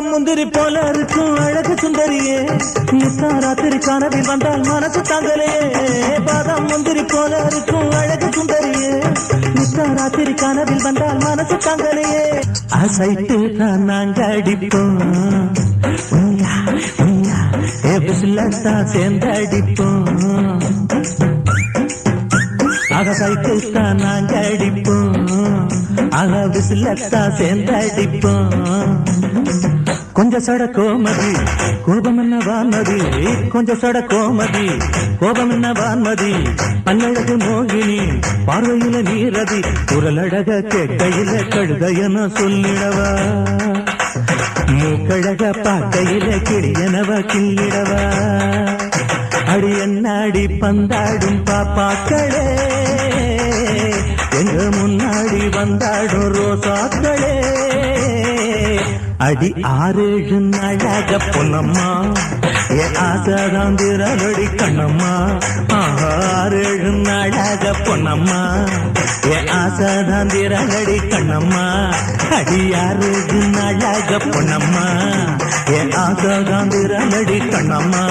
பாதாம் முந்திரி போல இருக்கும் அழகு சுந்தரியே, நித்தா ராத்திரி கனவில் வந்தால் மனசு தாங்கலையே. பாதாம் முந்திரி போல இருக்கும் அழகு சுந்தரியே, நித்தா ராத்திரி கனவில் வந்தால் மனசு தாங்கலையே. அசைத்து தான் நாங்க அடிப்போம், தான் சேர்ந்து அடிப்போம். அகசைத்துத்தான் நாங்க அடிப்போம், விசிலத்தான் சேர்ந்து அடிப்போம். கொஞ்சம் சட கோமதி கோபம் என்ன வான்மதி, கொஞ்சம் சட கோமதி கோபம் என்ன வான்மதி. பல்லழகு மோகினி பார்வையில நீரதி, குரலழக கேட்கையில கழுதையன சொல்லிடவா. மூக்கழக பார்க்கையில கிளியனவ கிள்ளிடவா. அடி என்னாடி பந்தாடும் பாப்பாக்களே, எங்க முன்னாடி வந்தாடும் ரோசாக்களே. அடி 6-7 நாளாக பொன்னம்மா, என் ஆசாதான் திரளடி கண்ணம்மா. 6-7 நாளாக பொன்னம்மா, என் ஆசாதான் திரளடி கண்ணம்மா. அடி 6-7 நாளாக பொன்னம்மா, என் ஆசாதான் திரளடி கண்ணம்மா.